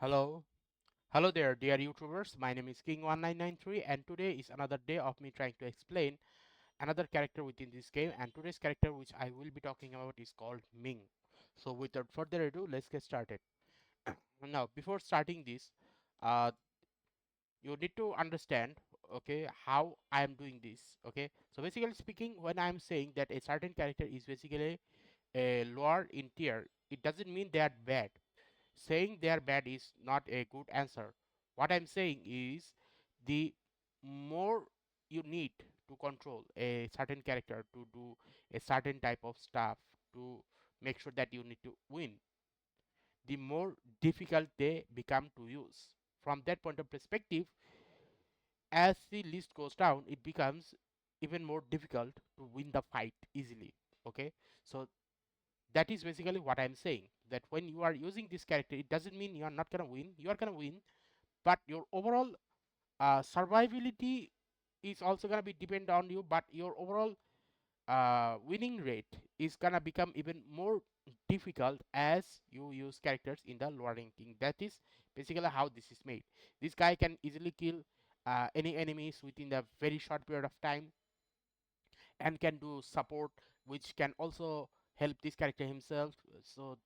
Hello. Hello there, dear YouTubers. My name is King1993, and today is another day of me trying to explain another character within this game. And today's character, which I will be talking about, is called Ming. So, without further ado, let's get started. Now, before starting this, uh, you need to understand, okay, how I am doing this. Okay, so basically speaking, when I am saying that a certain character is basically a lower in tier, it doesn't mean they are bad. Saying they are bad is not a good answer. What I'm saying is the more you need to control a certain character to do a certain type of stuff to make sure that you need to win, the more difficult they become to use. From that point of perspective, as the list goes down, it becomes even more difficult to win the fight easily. Okay, so that is basically what I'm saying. That when you are using this character, it doesn't mean you are not gonna win. You are gonna win, but your overall survivability is also gonna be depend on you. But your overall winning rate is gonna become even more difficult as you use characters in the lower ranking. That is basically how this is made. This guy can easily kill any enemies within a very short period of time and can do support, which can also help this character himself. So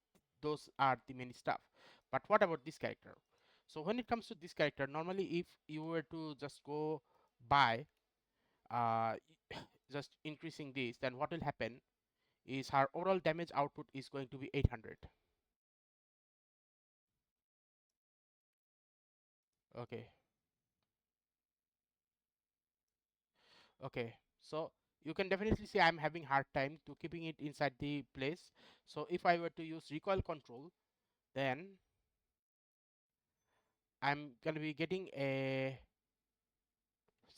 those are the many stuff. But what about this character? So when it comes to this character, normally if you were to just go by uh, just increasing this, then what will happen is her overall damage output is going to be 800. Okay, okay. So you can definitely see I'm having hard time to keeping it inside the place. So if I were to use recoil control, then I'm gonna be getting a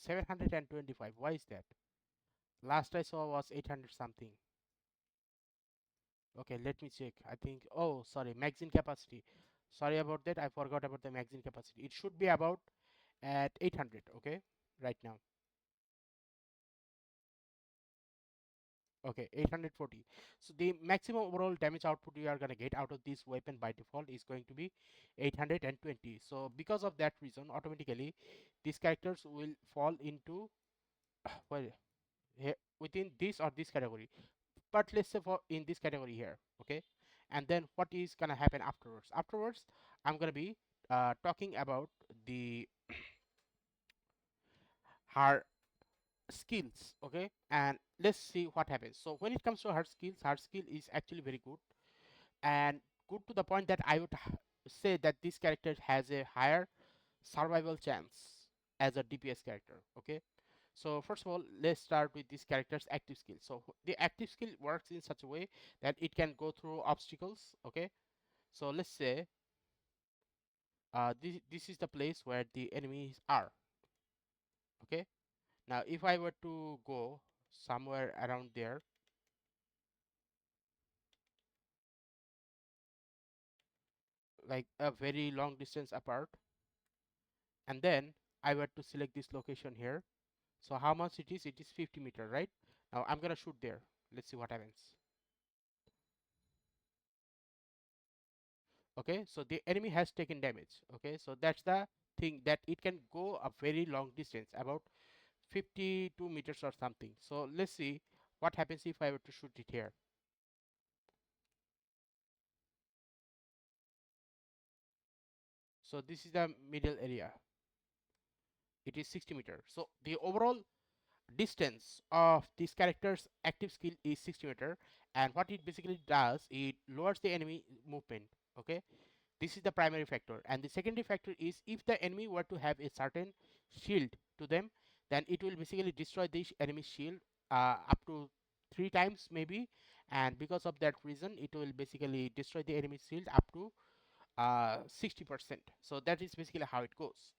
725. Why is that? Last I saw was 800 something. Okay, let me check. I think, oh, sorry, magazine capacity. Sorry about that. I forgot about the magazine capacity. It should be about at 800, okay, right now. Okay, 840. So the maximum overall damage output you are going to get out of this weapon by default is going to be 820. So because of that reason, automatically these characters will fall into well, within this or this category. But let's say for in this category here, okay. And then what is gonna happen afterwards? I'm gonna be talking about the her skills, okay. And let's see what happens. So when it comes to her skills, her skill is actually very good, and good to the point that I would say that this character has a higher survival chance as a DPS character, okay. So first of all, let's start with this character's active skill. So the active skill works in such a way that it can go through obstacles, okay. So let's say this is the place where the enemies are, okay. Now if I were to go somewhere around there, like a very long distance apart, and then I were to select this location here. So how much it is? It is 50 meters, right? Now I'm gonna shoot there. Let's see what happens. Okay, so the enemy has taken damage. Okay, so that's the thing, that it can go a very long distance, about 52 meters or something. So let's see what happens if I were to shoot it here. So this is the middle area. It is 60 meters. So the overall distance of this character's active skill is 60 meters, and what it basically does, it lowers the enemy movement. Okay, this is the primary factor, and the secondary factor is if the enemy were to have a certain shield to them, then it will basically destroy the enemy shield up to 3 times maybe, and because of that reason it will basically destroy the enemy shield up to 60%. So that is basically how it goes,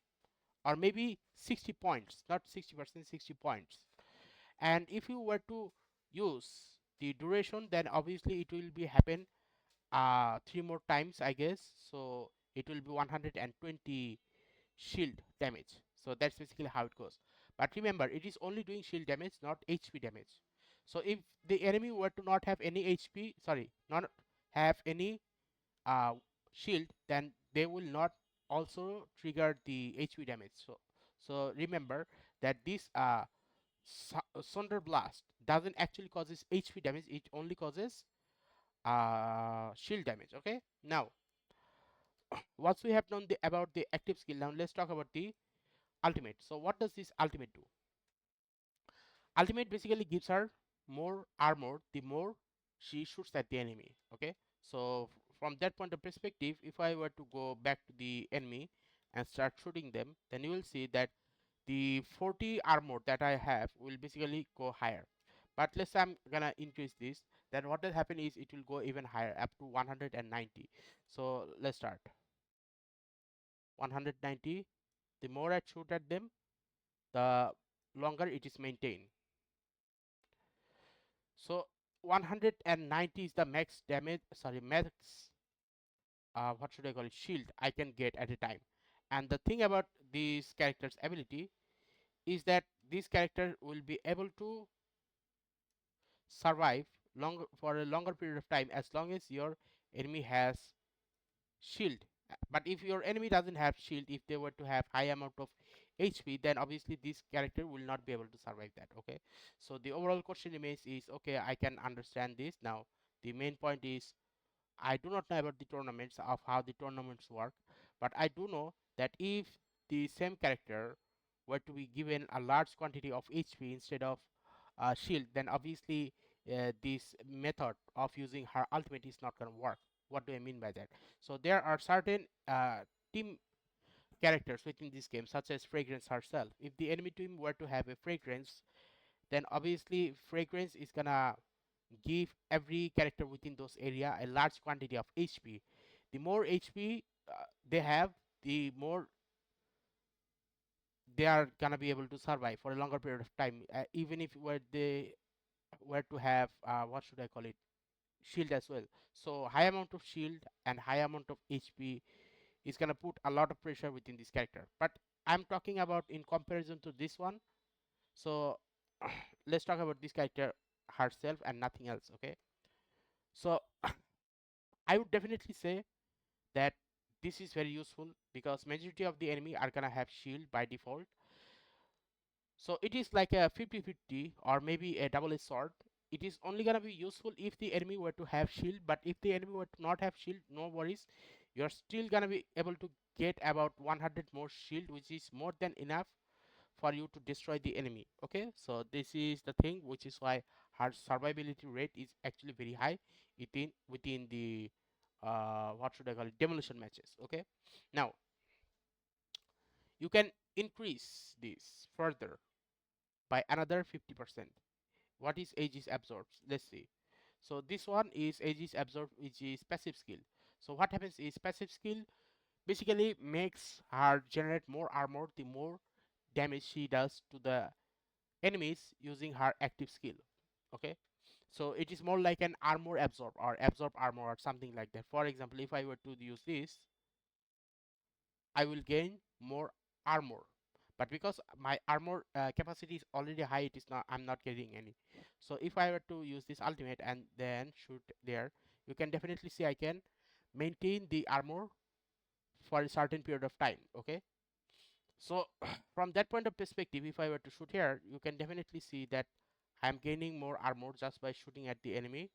or maybe 60 points, not 60%, 60 points. And if you were to use the duration, then obviously it will be happen 3 more times, I guess. So it will be 120 shield damage. So that's basically how it goes. But remember, it is only doing shield damage, not HP damage. So if the enemy were to not have any HP, sorry, not have any uh, shield, then they will not also trigger the HP damage. So remember that this Sunder Blast doesn't actually causes HP damage. It only causes shield damage. Okay. Now, once we have known about the active skill, now let's talk about the ultimate. So what does this ultimate do? Ultimate basically gives her more armor the more she shoots at the enemy. Okay. So from that point of perspective, if I were to go back to the enemy and start shooting them, then you will see that the 40 armor that I have will basically go higher. But let's say I'm gonna increase this, then what will happen is it will go even higher up to 190. So let's start 190. The more I shoot at them, the longer it is maintained. So 190 is the max damage, sorry, max, what should I call it, shield I can get at a time. And the thing about this character's ability is that this character will be able to survive long for a longer period of time as long as your enemy has shield. But if your enemy doesn't have shield, if they were to have high amount of HP, then obviously this character will not be able to survive that. Okay, so the overall question remains is, okay, I can understand this. Now the main point is, I do not know about the tournaments of how the tournaments work, but I do know that if the same character were to be given a large quantity of HP instead of shield, then obviously this method of using her ultimate is not going to work. What do I mean by that? So there are certain team characters within this game, such as Fragrance herself. If the enemy team were to have a Fragrance, then obviously Fragrance is gonna give every character within those area a large quantity of HP. The more HP they have, the more they are gonna be able to survive for a longer period of time. Even if were they were to have what should I call it, shield as well. So high amount of shield and high amount of HP is gonna put a lot of pressure within this character. But I'm talking about in comparison to this one. So let's talk about this character herself and nothing else. Okay. So I would definitely say that this is very useful because majority of the enemy are gonna have shield by default. So it is like a 50-50 or maybe a double-edged sword. It is only gonna be useful if the enemy were to have shield, but if the enemy were to not have shield, no worries. You're still gonna be able to get about 100 more shield, which is more than enough for you to destroy the enemy. Okay, so this is the thing, which is why her survivability rate is actually very high within the what should I call it, demolition matches. Okay, now you can increase this further by another 50%. What is Aegis absorbs? Let's see. So this one is Aegis absorb, which is passive skill. So what happens is passive skill basically makes her generate more armor the more damage she does to the enemies using her active skill. Okay, so it is more like an armor absorb or absorb armor or something like that. For example, if I were to use this, I will gain more armor, but because my armor capacity is already high, it is not, I'm not getting any. So if I were to use this ultimate and then shoot there, you can definitely see I can maintain the armor for a certain period of time. Okay, so from that point of perspective, if I were to shoot here, you can definitely see that I'm gaining more armor just by shooting at the enemy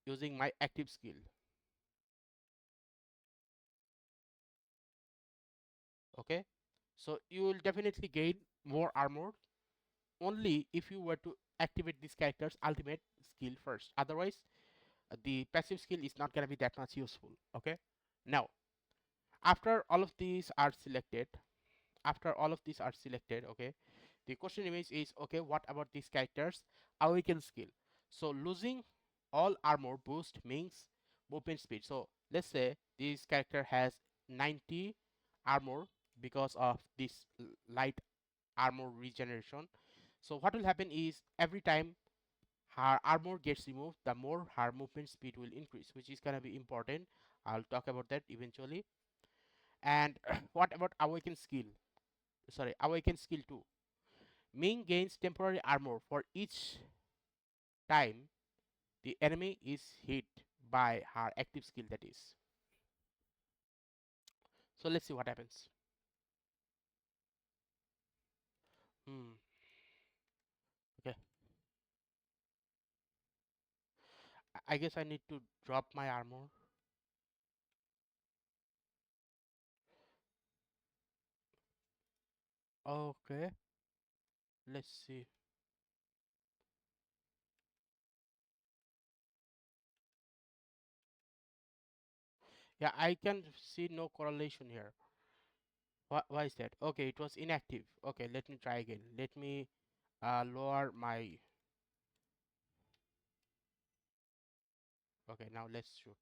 using my active skill. Okay, so you will definitely gain more armor only if you were to activate this character's ultimate skill first. Otherwise, the passive skill is not going to be that much useful. Okay, now after all of these are selected, okay, the question remains is, okay, what about these characters awaken skill? So losing all armor boost Ming's movement speed. So let's say this character has 90 armor because of this light armor regeneration. So what will happen is every time her armor gets removed, the more her movement speed will increase, which is gonna be important. I'll talk about that eventually. And what about awaken skill? Sorry, awaken skill 2. Ming gains temporary armor for each time the enemy is hit by her active skill, that is. So let's see what happens. Hmm. Okay. I guess I need to drop my armor. Okay. Let's see. Yeah, I can see no correlation here. Why is that? Okay, it was inactive. Okay, let me try again. Let me lower my. Okay, now let's shoot.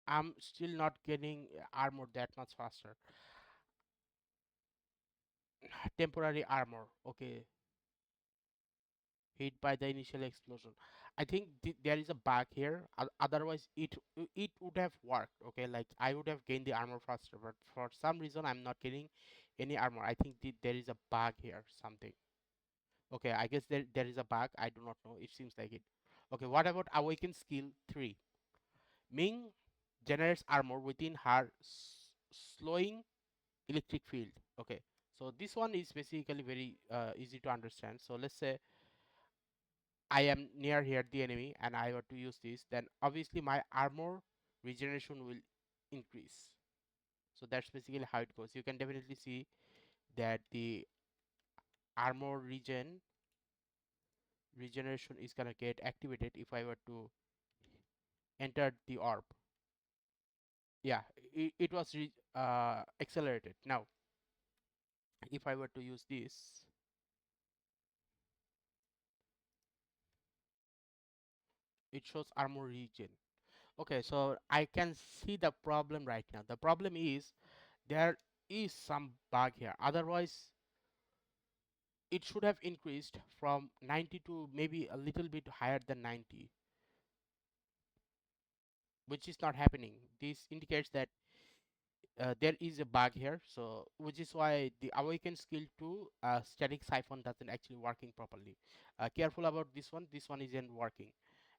I'm still not getting armor that much faster. Temporary armor. Okay, hit by the initial explosion. I think there is a bug here. Otherwise, it would have worked. Okay, like I would have gained the armor faster, but for some reason I'm not getting any armor. I think there is a bug here. Something. Okay, I guess there is a bug. I do not know. It seems like it. Okay, what about Awaken Skill 3? Ming generates armor within her slowing electric field. Okay, so this one is basically very easy to understand. So let's say I am near here the enemy and I were to use this, then obviously my armor regeneration will increase. So that's basically how it goes. You can definitely see that the armor regeneration is gonna get activated if I were to enter the orb. Yeah, it was accelerated. Now if I were to use this, it shows armor regen. Okay, so I can see the problem right now. The problem is there is some bug here. Otherwise, it should have increased from 90 to maybe a little bit higher than 90, which is not happening. This indicates that there is a bug here, so which is why the awaken skill 2 static siphon doesn't actually working properly. Careful about this one. This one isn't working.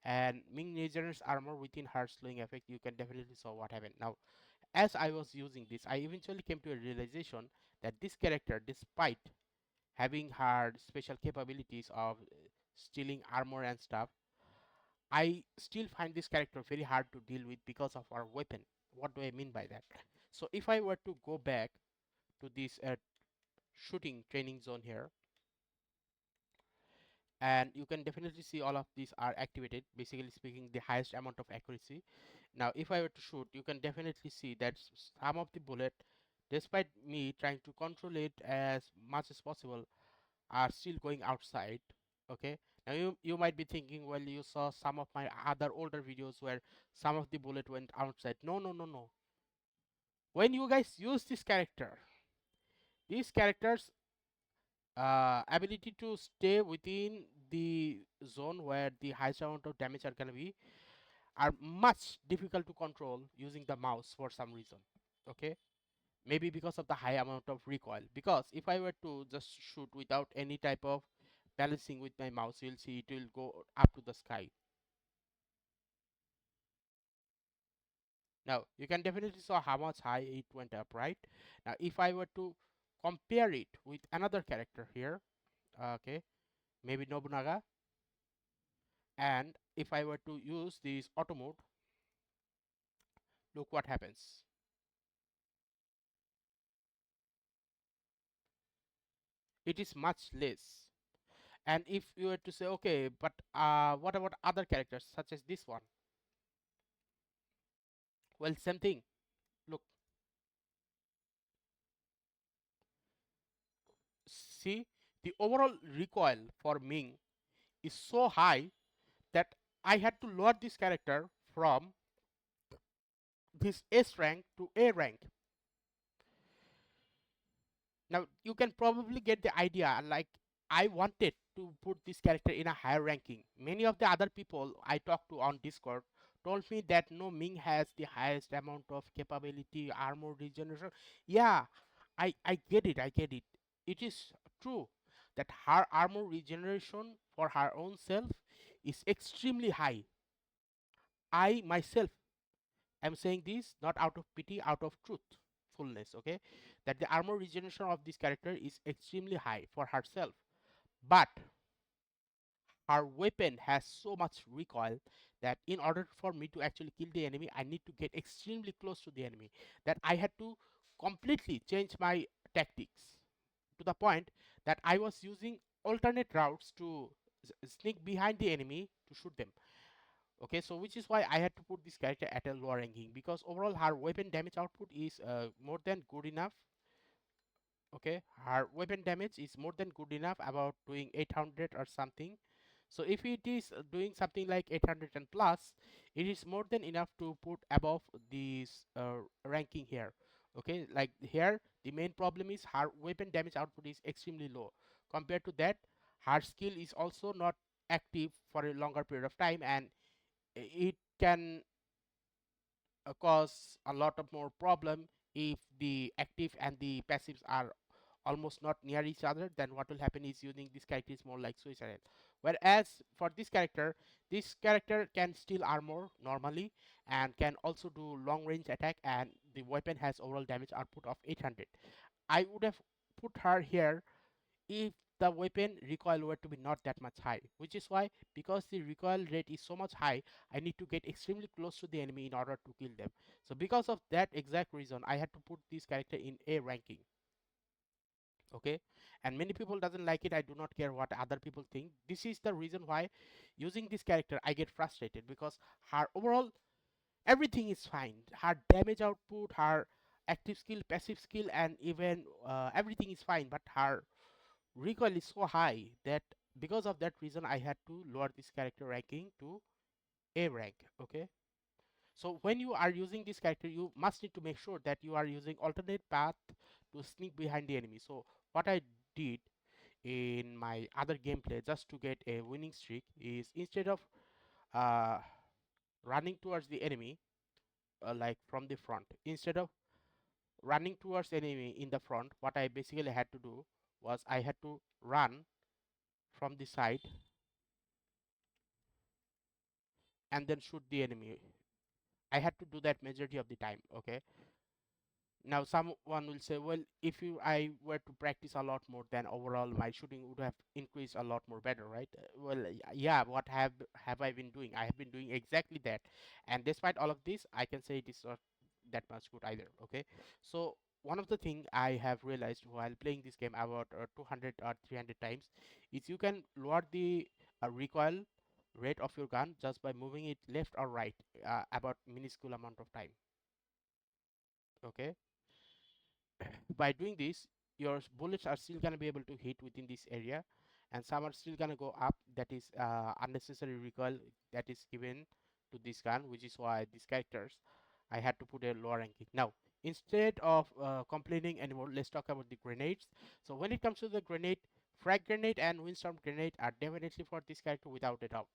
And Ming Najer's armor within her slowing effect, you can definitely saw what happened. Now, as I was using this, I eventually came to a realization that this character, despite having her special capabilities of stealing armor and stuff, I still find this character very hard to deal with because of our weapon. What do I mean by that? So if I were to go back to this shooting training zone here, and you can definitely see all of these are activated, basically speaking the highest amount of accuracy. Now if I were to shoot, you can definitely see that some of the bullet, despite me trying to control it as much as possible, are still going outside. Okay, now you might be thinking, well, you saw some of my other older videos where some of the bullet went outside. No, no, no, no. When you guys use this character, these characters ability to stay within the zone where the highest amount of damage are gonna be are much difficult to control using the mouse for some reason. Okay, maybe because of the high amount of recoil. Because if I were to just shoot without any type of balancing with my mouse, you'll see it will go up to the sky. Now you can definitely saw how much high it went up, right? Now if I were to compare it with another character here, okay, maybe Nobunaga, and if I were to use this auto mode, look what happens. It is much less. And if you were to say, okay, but what about other characters such as this one? Well, same thing. Look, see, the overall recoil for Ming is so high that I had to lower this character from this S rank to A rank. Now you can probably get the idea. Like I wanted to put this character in a higher ranking. Many of the other people I talked to on Discord told me that no, Ming has the highest amount of capability, armor regeneration. Yeah, I get it. I get it. It is true that her armor regeneration for her own self is extremely high. I myself am saying this not out of pity, out of truthfulness, okay? That the armor regeneration of this character is extremely high for herself, but her weapon has so much recoil that in order for me to actually kill the enemy, I need to get extremely close to the enemy. That I had to completely change my tactics to the point that I was using alternate routes to sneak behind the enemy to shoot them. Okay, so which is why I had to put this character at a lower ranking, because overall her weapon damage output is more than good enough. Okay, her weapon damage is more than good enough, about doing 800 or something. So if it is doing something like 800 and plus, it is more than enough to put above this ranking here. Okay, like here the main problem is her weapon damage output is extremely low. Compared to that, her skill is also not active for a longer period of time, and it can cause a lot of more problem if the active and the passives are almost not near each other. Then what will happen is using this character is more like suicidal. Whereas for this character can steal armor normally and can also do long range attack, and the weapon has overall damage output of 800. I would have put her here if the weapon recoil were to be not that much high, which is why, because the recoil rate is so much high, I need to get extremely close to the enemy in order to kill them. So because of that exact reason, I had to put this character in A ranking. Okay, and many people doesn't like it. I do not care what other people think. This is the reason why using this character I get frustrated, because her overall everything is fine. Her damage output, her active skill, passive skill, and even everything is fine, but her recoil is so high that because of that reason I had to lower this character ranking to A rank. Okay, so when you are using this character, you must need to make sure that you are using alternate path to sneak behind the enemy. So what I did in my other gameplay just to get a winning streak is, instead of uh, running towards the enemy like from the front, instead of running towards enemy in the front, what I basically had to do was I had to run from the side and then shoot the enemy. I had to do that majority of the time. Okay, now someone will say, well, if you I were to practice a lot more, then overall my shooting would have increased a lot more better, right? Well, yeah, what have I been doing? I have been doing exactly that, and despite all of this, I can say it is not that much good either. Okay, so one of the thing I have realized while playing this game about 200 or 300 times is you can lower the recoil rate of your gun just by moving it left or right about minuscule amount of time. Okay, by doing this, your bullets are still gonna be able to hit within this area, and some are still gonna go up. That is unnecessary recoil that is given to this gun, which is why these characters I had to put a lower ranking. Now, instead of complaining anymore, let's talk about the grenades. So when it comes to the grenade, frag grenade and windstorm grenade are definitely for this character without a doubt.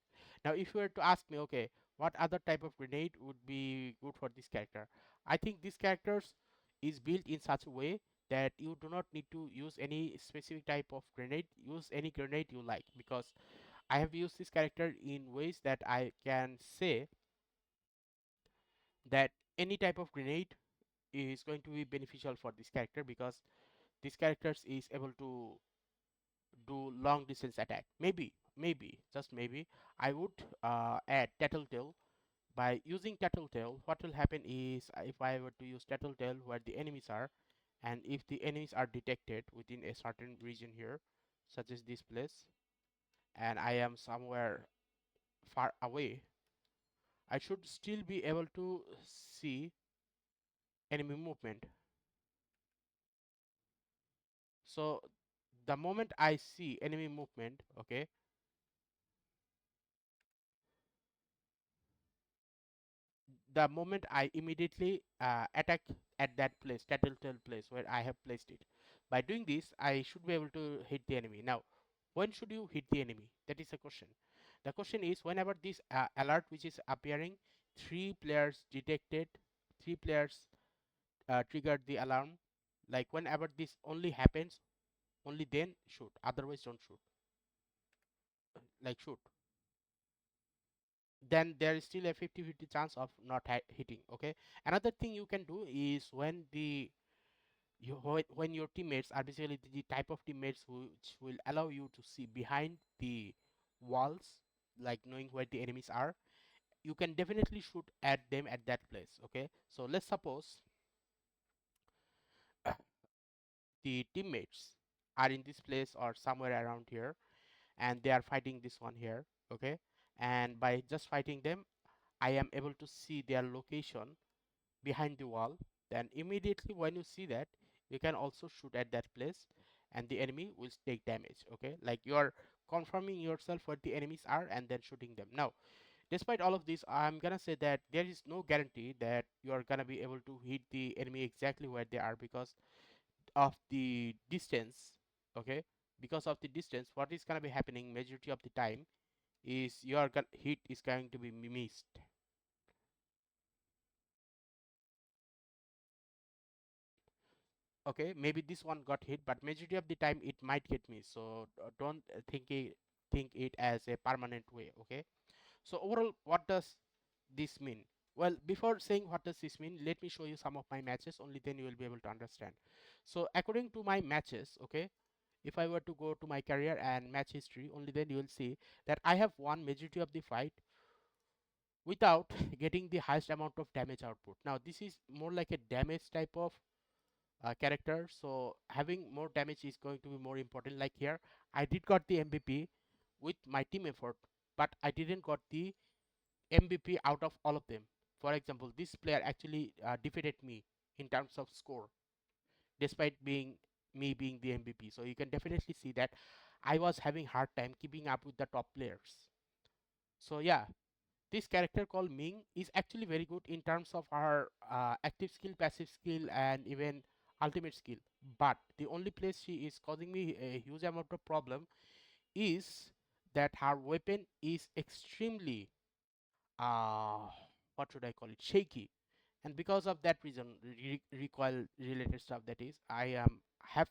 Now, if you were to ask me, okay, what other type of grenade would be good for this character, I think these characters is built in such a way that you do not need to use any specific type of grenade. Use any grenade you like, because I have used this character in ways that I can say that any type of grenade is going to be beneficial for this character, because this character is able to do long distance attack. Maybe just maybe I would add tattletale. By using tattletale, what will happen is, if I were to use tattletale where the enemies are, and if the enemies are detected within a certain region here, such as this place, and I am somewhere far away, I should still be able to see enemy movement. So the moment I see enemy movement, okay, the moment I immediately attack at that place, tattletale place where I have placed it. By doing this, I should be able to hit the enemy. Now, when should you hit the enemy? That is the question. The question is, whenever this alert which is appearing, three players detected, three players triggered the alarm. Like whenever this only happens, only then shoot. Otherwise, don't shoot. Like shoot. then there is still a 50-50 chance of not hitting. Okay, another thing you can do is when when your teammates are basically the type of teammates which will allow you to see behind the walls, like knowing where the enemies are, you can definitely shoot at them at that place. Okay, so let's suppose the teammates are in this place or somewhere around here, and they are fighting this one here. Okay, and by just fighting them, I am able to see their location behind the wall. Then immediately when you see that, you can also shoot at that place, and the enemy will take damage. Okay, like you are confirming yourself where the enemies are and then shooting them. Now, despite all of this, I'm gonna say that there is no guarantee that you are gonna be able to hit the enemy exactly where they are because of the distance. Okay, because of the distance, what is gonna be happening majority of the time is your hit is going to be missed. Okay, maybe this one got hit, but majority of the time it might get me, so don't think it as a permanent way. Okay, so overall, what does this mean? Well, before saying what does this mean, let me show you some of my matches, only then you will be able to understand. So according to my matches, okay, if I were to go to my career and match history, only then you will see that I have won majority of the fight without getting the highest amount of damage output. Now this is more like a damage type of character, so having more damage is going to be more important. Like here, I did got the MVP with my team effort, but I didn't got the MVP out of all of them. For example, this player actually defeated me in terms of score, despite being the MVP. So you can definitely see that I was having hard time keeping up with the top players. So yeah, this character called Ming is actually very good in terms of her active skill, passive skill, and even ultimate skill. But the only place she is causing me a huge amount of problem is that her weapon is extremely uh what should I call it, shaky. And because of that reason, recoil related stuff, that is, have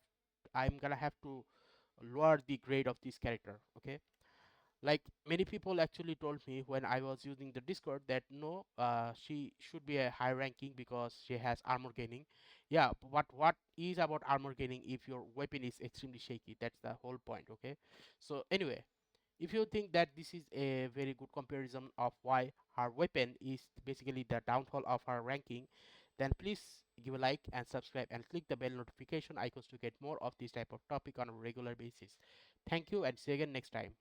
I'm gonna have to lower the grade of this character. Okay, like many people actually told me when I was using the Discord that no, she should be a high ranking because she has armor gaining. Yeah, but what is about armor gaining if your weapon is extremely shaky? That's the whole point. Okay, so anyway, if you think that this is a very good comparison of why her weapon is basically the downfall of her ranking, then please give a like and subscribe and click the bell notification icons to get more of this type of topic on a regular basis. Thank you and see you again next time.